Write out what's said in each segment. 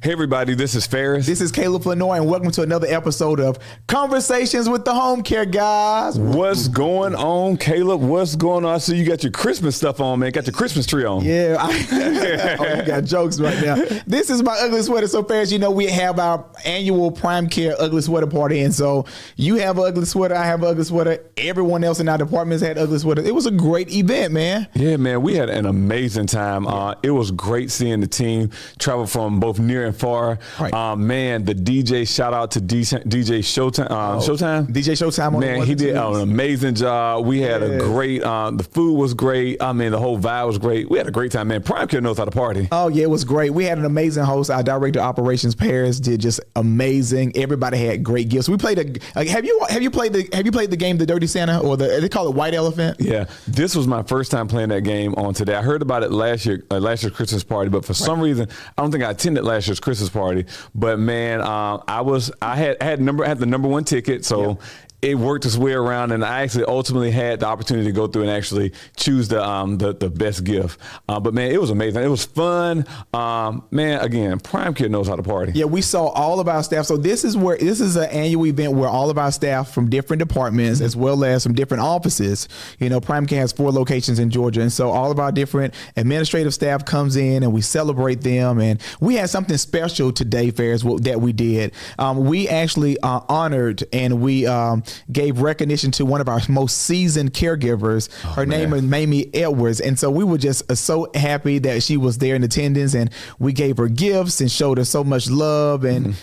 Hey everybody, this is Ferris. This is Caleb Lenoir, and welcome to another episode of Conversations with the Homecare Guyz. What's going on, Caleb? What's going on? I see you got your Christmas stuff on, man. Got your Christmas tree on. Yeah, you got jokes right now. This is my ugly sweater. So Ferris, you know we have our annual Prime Care ugly sweater party, and so you have an ugly sweater, I have an ugly sweater. Everyone else in our departments had ugly sweaters. It was a great event, man. Yeah, man, we had an amazing time. It was great seeing the team travel from both near and far. Right. Man, the DJ, shout out to DJ Showtime. Showtime? DJ Showtime. Man, he did an amazing job. We had a great, the food was great. I mean, the whole vibe was great. We had a great time, man. Prime Care knows how to party. Oh, yeah, it was great. We had an amazing host. Our director of operations, Paris, did just amazing. Everybody had great gifts. We played have you played the game, The Dirty Santa, or they call it White Elephant? Yeah, this was my first time playing that game on today. I heard about it last year's Christmas party, but for some reason, I don't think I attended last year's Christmas party. But man, I had the number one ticket, so it worked its way around, and I actually ultimately had the opportunity to go through and actually choose the best gift. But man, it was amazing. It was fun. Man, again, Prime Care knows how to party. Yeah, we saw all of our staff. So this is an annual event where all of our staff from different departments, as well as from different offices. You know, Prime Care has 4 locations in Georgia, and so all of our different administrative staff comes in, and we celebrate them. And we had something special today, Ferris, that we did. We actually honored and we gave recognition to one of our most seasoned caregivers. Her name is Mamie Edwards. And so we were just so happy that she was there in attendance, and we gave her gifts and showed her so much love and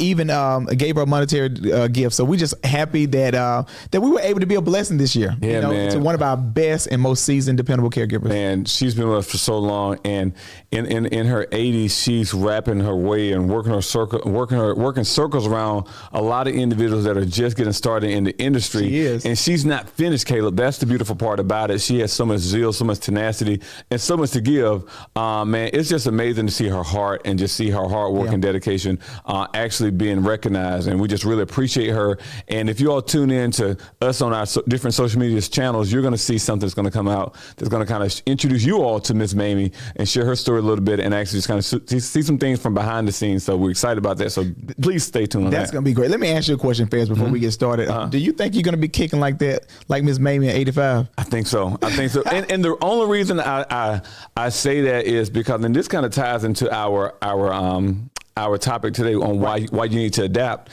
even gave her a monetary gift. So we just happy that we were able to be a blessing this year. Yeah, man. To one of our best and most seasoned, dependable caregivers. Man, she's been with us for so long, and in her 80s, she's wrapping her way and working circles around a lot of individuals that are just getting started in the industry. She is. And she's not finished, Caleb. That's the beautiful part about it. She has so much zeal, so much tenacity, and so much to give. Man, it's just amazing to see her heart and just see her hard work and dedication actually being recognized. And we just really appreciate her. And if you all tune in to us on our different social media channels, you're going to see something that's going to come out that's going to kind of introduce you all to Miss Mamie and share her story a little bit and actually just kind of see some things from behind the scenes. So we're excited about that. So please stay tuned on that. That's going to be great. Let me ask you a question, Ferris, before we get started. Do you think you're going to be kicking like that, like Miss Mamie at 85? I think so. And the only reason I say that is because, and this kind of ties into our topic today on why you need to adapt,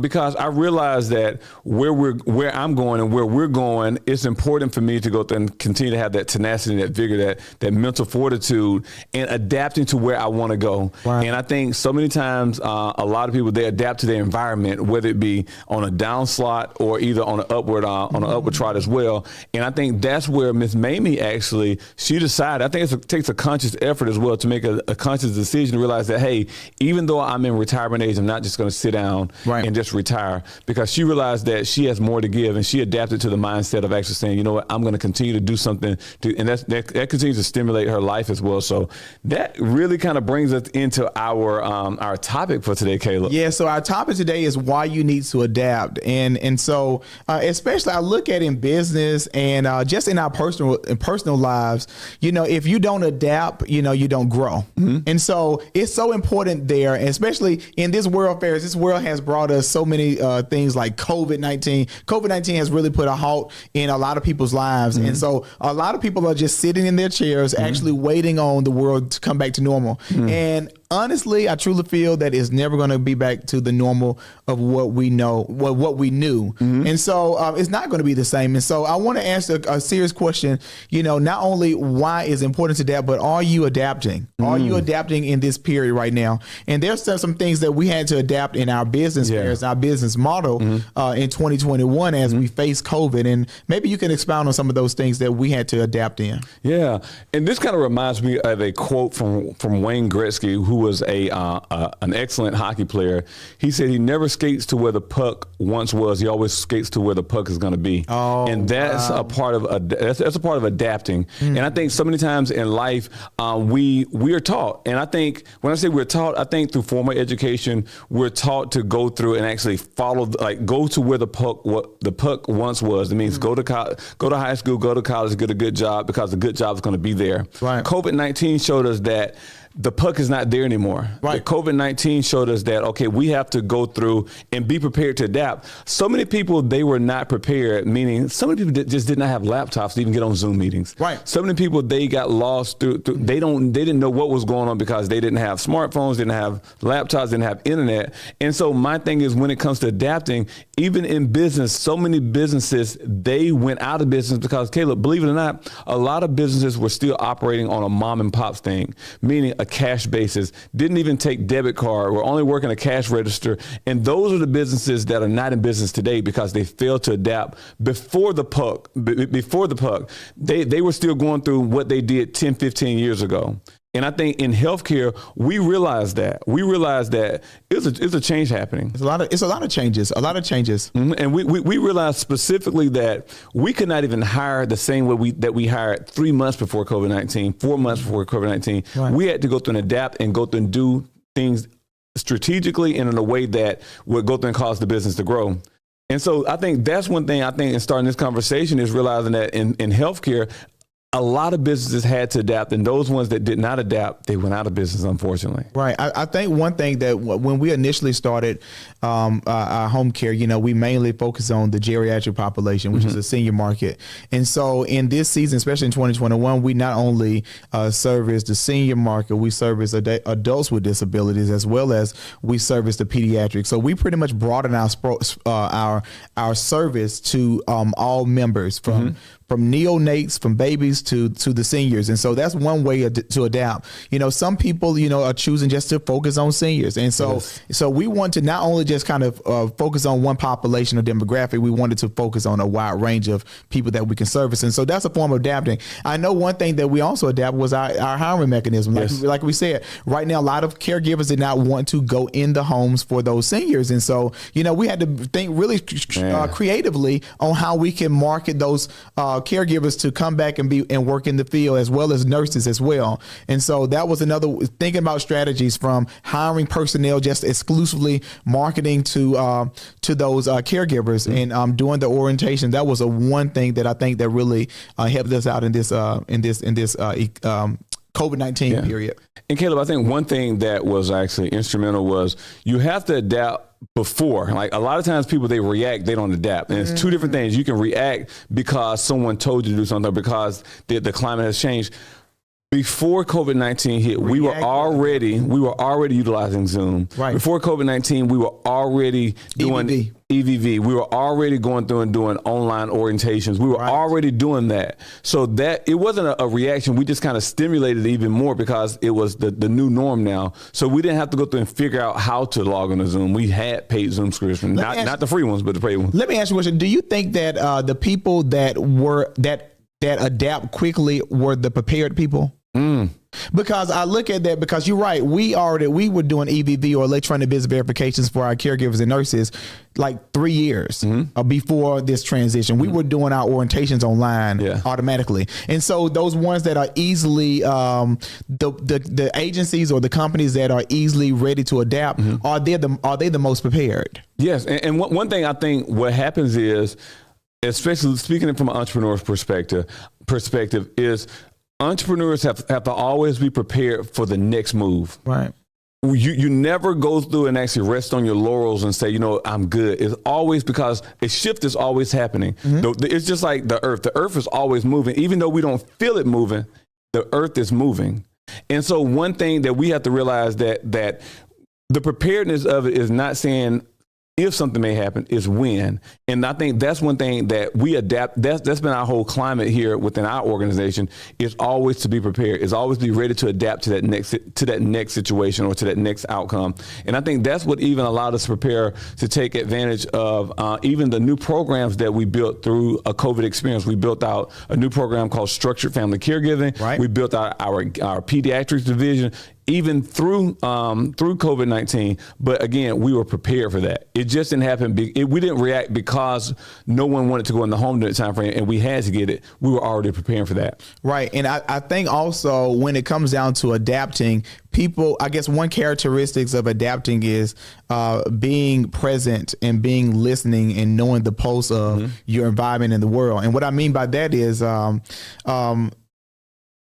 because I realize that where I'm going and where we're going, it's important for me to go through and continue to have that tenacity, that vigor, that mental fortitude, and adapting to where I want to go. Right. And I think so many times a lot of people, they adapt to their environment, whether it be on a down slot or either on an upward trot as well. And I think that's where Miss Mamie actually, she decided, I think it takes a conscious effort as well to make a conscious decision to realize that, hey, even though I'm in retirement age, I'm not just going to sit down and just retire, because she realized that she has more to give, and she adapted to the mindset of actually saying, you know what, I'm going to continue to do something, and that continues to stimulate her life as well. So that really kind of brings us into our topic for today, Caleb. Yeah, so our topic today is why you need to adapt, and so especially I look at in business and just in our personal lives, you know, if you don't adapt, you know, you don't grow, and so it's so important there. And especially in this world, Ferris, this world has brought us so many things like COVID-19. COVID-19 has really put a halt in a lot of people's lives. And so a lot of people are just sitting in their chairs, actually waiting on the world to come back to normal. And honestly, I truly feel that it's never going to be back to the normal of what we know, what we knew. And so it's not going to be the same. And so I want to ask a serious question, you know, not only why is important to adapt, but are you adapting? Are you adapting in this period right now? And there's some things that we had to adapt in our business, our business model in 2021 as we face COVID. And maybe you can expound on some of those things that we had to adapt in. Yeah. And this kind of reminds me of a quote from Wayne Gretzky, who was an excellent hockey player. He said he never skates to where the puck once was. He always skates to where the puck is going to be. And that's a part of that's a part of adapting. And I think so many times in life we are taught, and I think when I say we're taught, I think through formal education we're taught to go through and actually follow, like go to where the puck once was. It means go to high school, go to college, get a good job, because the good job is going to be there. Right. COVID-19 showed us that the puck is not there anymore. Right. COVID-19 showed us that, okay, we have to go through and be prepared to adapt. So many people, they were not prepared, meaning so many people just did not have laptops to even get on Zoom meetings. Right. So many people, they got lost through they didn't know what was going on because they didn't have smartphones, didn't have laptops, didn't have internet. And so my thing is, when it comes to adapting, even in business, so many businesses, they went out of business because, Caleb, believe it or not, a lot of businesses were still operating on a mom and pop thing, meaning a cash basis, didn't even take debit card, were only working a cash register. And those are the businesses that are not in business today because they failed to adapt before the puck. They were still going through what they did 10, 15 years ago. And I think in healthcare, we realized that. It's a change happening. It's a lot of changes. Mm-hmm. And we realized specifically that we could not even hire the same way that we hired 3 months before COVID-19, 4 months before COVID-19. Right. We had to go through and adapt and go through and do things strategically and in a way that would go through and cause the business to grow. And so I think that's one thing in starting this conversation is realizing that in healthcare, a lot of businesses had to adapt, and those ones that did not adapt, they went out of business, unfortunately. Right. I think one thing that when we initially started our home care, we mainly focused on the geriatric population, which is a senior market. And so in this season, especially in 2021, we not only service the senior market, we service adults with disabilities as well as we service the pediatrics. So we pretty much broaden our service to all members from neonates, from babies to the seniors. And so that's one way to adapt. Some people, are choosing just to focus on seniors. And so, so we want to not only just kind of focus on one population or demographic, we wanted to focus on a wide range of people that we can service. And so that's a form of adapting. I know one thing that we also adapt was our hiring mechanism. Like we said, right now, a lot of caregivers did not want to go in the homes for those seniors. And so, we had to think really creatively on how we can market those caregivers to come back and work in the field, as well as nurses as well. And so that was another thinking about strategies, from hiring personnel just exclusively marketing to those caregivers and doing the orientation. That was one thing that I think that really helped us out in this COVID-19 period. And Caleb, I think one thing that was actually instrumental was you have to adapt before. Like a lot of times people, they react, they don't adapt. And it's two different things. You can react because someone told you to do something, because the climate has changed. Before COVID-19 hit, we were already utilizing Zoom. Right. Before COVID-19, we were already doing EVV. We were already going through and doing online orientations. We were already doing that. So that it wasn't a reaction. We just kind of stimulated it even more because it was the new norm now. So we didn't have to go through and figure out how to log on to Zoom. We had paid Zoom subscriptions, not the free ones, but the paid ones. Let me ask you a question. Do you think that the people that adapt quickly were the prepared people? Because I look at that, because you're right, we were doing EVV, or electronic business verifications, for our caregivers and nurses like 3 years before this transition. We were doing our orientations online automatically. And so those ones that are easily the agencies or the companies that are easily ready to adapt, are they the most prepared? Yes. And one thing I think what happens is, especially speaking from an entrepreneur's perspective is, entrepreneurs have to always be prepared for the next move. Right. You never go through and actually rest on your laurels and say, I'm good. It's always, because a shift is always happening. It's just like the earth. The earth is always moving. Even though we don't feel it moving, the earth is moving. And so one thing that we have to realize that the preparedness of it is not saying if something may happen, is when. And I think that's one thing that we adapt. That's been our whole climate here within our organization, is always to be prepared, is always be ready to adapt to that next situation or to that next outcome. And I think that's what even allowed us to prepare to take advantage of even the new programs that we built through a COVID experience. We built out a new program called Structured Family Caregiving. Right. We built out our pediatrics division, even through COVID-19. But again, we were prepared for that. It just didn't happen. We didn't react because no one wanted to go in the home during the time frame and we had to get it. We were already preparing for that. Right. And I think also when it comes down to adapting, people, I guess one characteristics of adapting is being present and being listening and knowing the pulse of your environment in the world. And what I mean by that is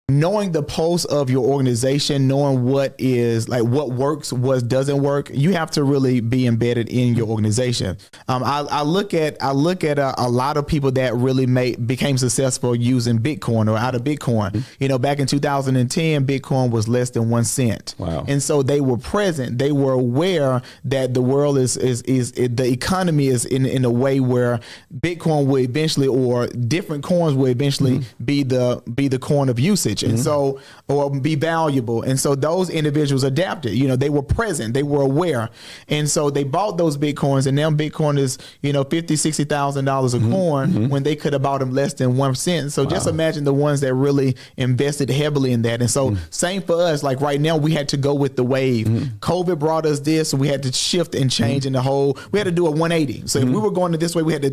knowing the pulse of your organization, knowing what works, what doesn't work, you have to really be embedded in your organization. I look at a lot of people that really became successful using Bitcoin or out of Bitcoin. Back in 2010, Bitcoin was less than 1 cent. Wow. And so they were present. They were aware that the world is the economy is in a way where Bitcoin will eventually, or different coins will eventually be the coin of usage. And so, or be valuable. And so those individuals adapted, they were present, they were aware. And so they bought those Bitcoins, and now Bitcoin is, $50,000-$60,000 a coin when they could have bought them less than 1 cent. So just imagine the ones that really invested heavily in that. And so same for us, like right now we had to go with the wave. COVID brought us this, so we had to shift and change in we had to do a 180. So if we were going to this way, we had to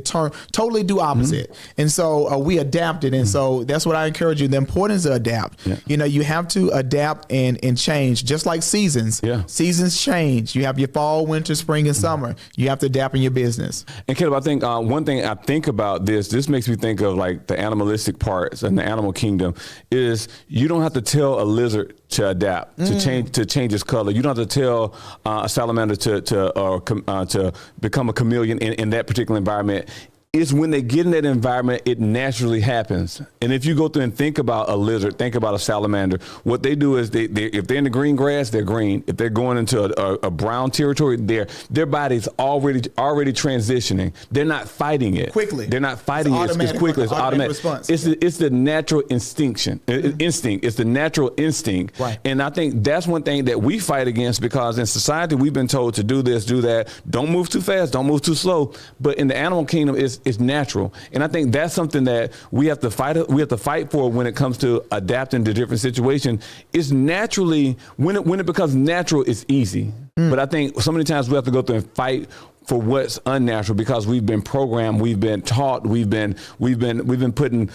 totally do opposite. And so we adapted. And so that's what I encourage you. The importance of adapt. You have to adapt and change, just like seasons. Seasons change. You have your fall, winter, spring, and summer. You have to adapt in your business. And Caleb, I think one thing I think about this makes me think of like the animalistic parts and the animal kingdom is you don't have to tell a lizard to adapt, to change its color. You don't have to tell a salamander to become a chameleon in that particular environment. It's when they get in that environment, it naturally happens. And if you go through and think about a lizard, think about a salamander, what they do is if they're in the green grass, they're green. If they're going into a brown territory, their body's already transitioning. They're not fighting it quickly. They're not fighting it as quickly. It's automatic. Response. It's the natural instinct. It's the natural instinct. Right. And I think that's one thing that we fight against, because in society we've been told to do this, do that. Don't move too fast. Don't move too slow. But in the animal kingdom, it's natural. And I think that's something that we have to fight for when it comes to adapting to different situations. It's naturally, when it becomes natural, it's easy. But I think so many times we have to go through and fight for what's unnatural, because we've been programmed, we've been taught, we've been putting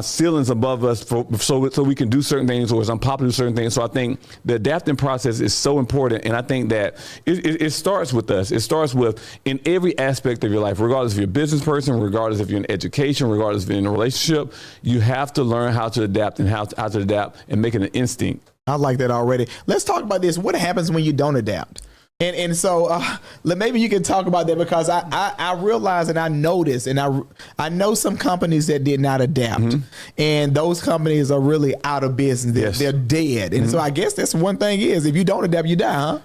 ceilings above us so we can do certain things, or it's unpopular to do certain things. So I think the adapting process is so important, and I think that it starts with us. It starts with in every aspect of your life, regardless if you're a business person, regardless if you're in education, regardless if you're in a relationship. You have to learn how to adapt and how to adapt and make it an instinct. I like that already. Let's talk about this. What happens when you don't adapt? And so maybe you can talk about that, because I realize and I noticed, and I know some companies that did not adapt, and those companies are really out of business. They're dead. And so I guess that's one thing is, if you don't adapt, you die, huh?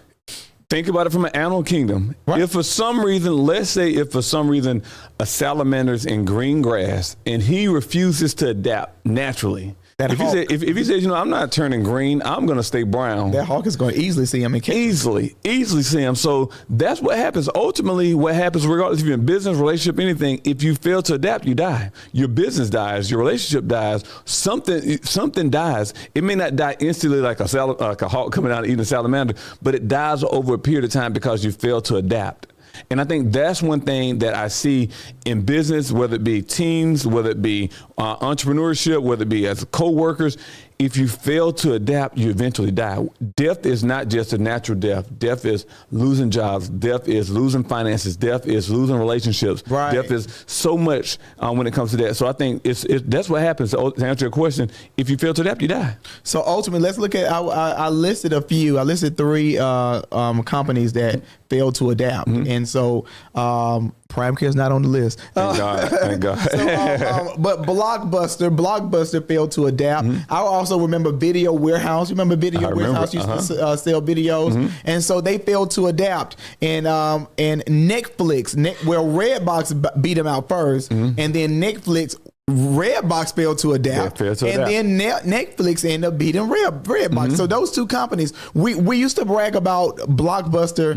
Think about it from an animal kingdom. Right. If for some reason a salamander's in green grass and he refuses to adapt naturally, if he says, I'm not turning green, I'm going to stay brown, that hawk is going to easily see him and catch him. Easily see him. So that's what happens. Ultimately, what happens, regardless if you're in business, relationship, anything, if you fail to adapt, you die. Your business dies. Your relationship dies. Something dies. It may not die instantly like a hawk coming out and eating a salamander, but it dies over a period of time because you fail to adapt. And I think that's one thing that I see in business, whether it be teams, whether it be entrepreneurship, whether it be as co-workers. If you fail to adapt, you eventually die. Death is not just a natural death. Death is losing jobs. Death is losing finances. Death is losing relationships. Right. Death is so much when it comes to that. So I think that's what happens. To answer your question, if you fail to adapt, you die. So ultimately, let's look at, I listed a few. I listed 3 companies that failed to adapt. And so Prime Care is not on the list. Thank God. Thank God. But Blockbuster failed to adapt. I also remember Video Warehouse. You remember Video Warehouse used to sell videos, and so they failed to adapt. And Netflix, Redbox beat them out first, and then Redbox failed to adapt, then Netflix ended up beating Redbox. So those 2 companies, we used to brag about Blockbuster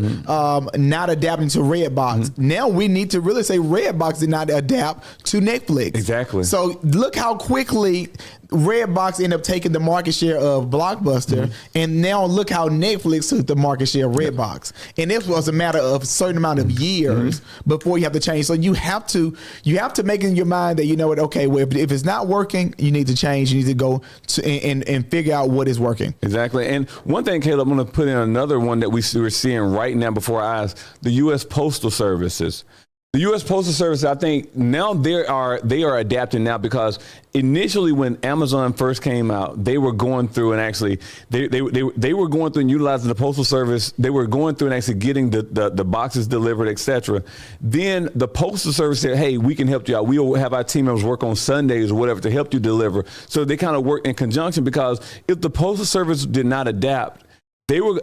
not adapting to Redbox. Now we need to really say Redbox did not adapt to Netflix. Exactly. So look how quickly Redbox ended up taking the market share of Blockbuster, and now look how Netflix took the market share of Redbox. And this was a matter of a certain amount of years before you have to change. So you have to make in your mind that, okay, well, if it's not working, you need to change. You need to go and figure out what is working. Exactly. And one thing, Caleb, I'm going to put in another one that we're seeing right now before our eyes: the U.S. Postal Services. The U.S. Postal Service, I think now they are adapting now, because initially when Amazon first came out, they were going through and actually they were going through and utilizing the Postal Service. They were going through and actually getting the boxes delivered, etc. Then the Postal Service said, "Hey, we can help you out. We'll have our team members work on Sundays or whatever to help you deliver." So they kind of worked in conjunction, because if the Postal Service did not adapt,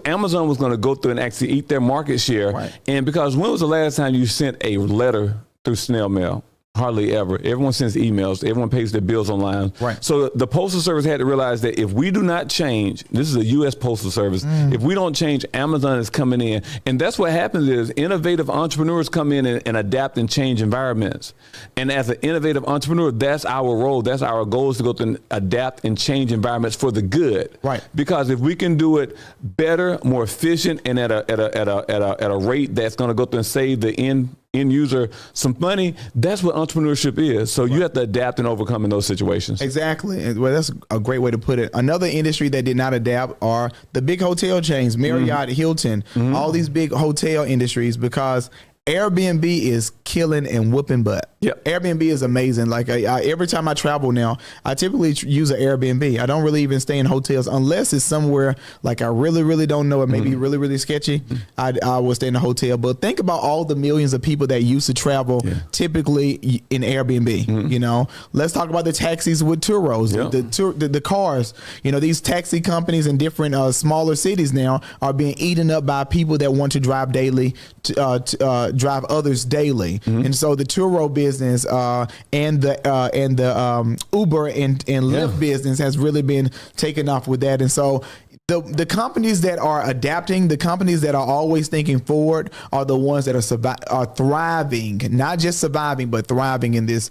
Amazon was going to go through and actually eat their market share. Right. And because when was the last time you sent a letter through snail mail? Hardly ever. Everyone sends emails. Everyone pays their bills online. Right. So the Postal Service had to realize that if we do not change, this is a U.S. Postal Service, if we don't change, Amazon is coming in. And that's what happens is innovative entrepreneurs come in and adapt and change environments. And as an innovative entrepreneur, that's our role. That's our goal, is to go through and adapt and change environments for the good. Right. Because if we can do it better, more efficient, and at a rate that's going to go through and save the end user some money, that's what entrepreneurship is. So you have to adapt and overcome in those situations. Exactly. Well, that's a great way to put it. Another industry that did not adapt are the big hotel chains, Marriott, Hilton, all these big hotel industries, because Airbnb is killing and whooping butt. Yep. Airbnb is amazing. Like every time I travel now, I typically use an Airbnb. I don't really even stay in hotels unless it's somewhere like I really, really don't know. It may be really, really sketchy. I will stay in a hotel. But think about all the millions of people that used to travel typically in Airbnb. You know, let's talk about the taxis with Turos, the cars. You know, these taxi companies in different smaller cities now are being eaten up by people that want to drive daily, drive others daily. And so the Turo business and the Uber and Lyft business has really been taken off with that. And so the companies that are adapting, the companies that are always thinking forward, are the ones that are thriving, not just surviving, but thriving in this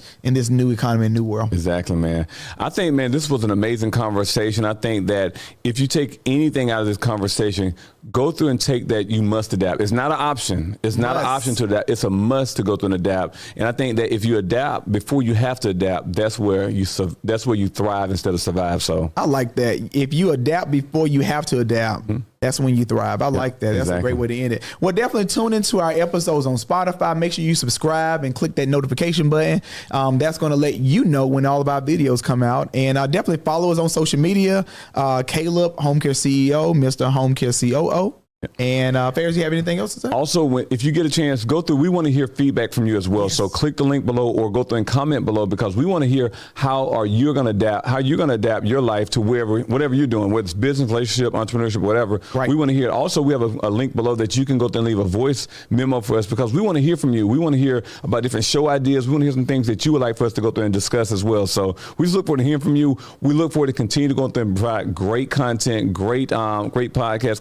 new economy and new world. Exactly, man. I think, man, this was an amazing conversation. I think that if you take anything out of this conversation, go through and take that you must adapt. It's not an option. It's not an option to adapt. It's a must to go through and adapt. And I think that if you adapt before you have to adapt, that's where you thrive instead of survive. So I like that. If you adapt before you have to adapt, that's when you thrive. I like that. That's a great way to end it. Well, definitely tune into our episodes on Spotify. Make sure you subscribe and click that notification button. That's going to let you know when all of our videos come out. And definitely follow us on social media. Caleb, Homecare CEO, Mr. Homecare COO. And Ferris, you have anything else to say? Also, if you get a chance, go through. We want to hear feedback from you as well. Yes. So click the link below or go through and comment below, because we want to hear how you're going to adapt your life to whatever you're doing, whether it's business, relationship, entrepreneurship, whatever. Right. We want to hear. Also, we have a link below that you can go through and leave a voice memo for us, because we want to hear from you. We want to hear about different show ideas. We want to hear some things that you would like for us to go through and discuss as well. So we just look forward to hearing from you. We look forward to continue to go through and provide great content, great podcasts.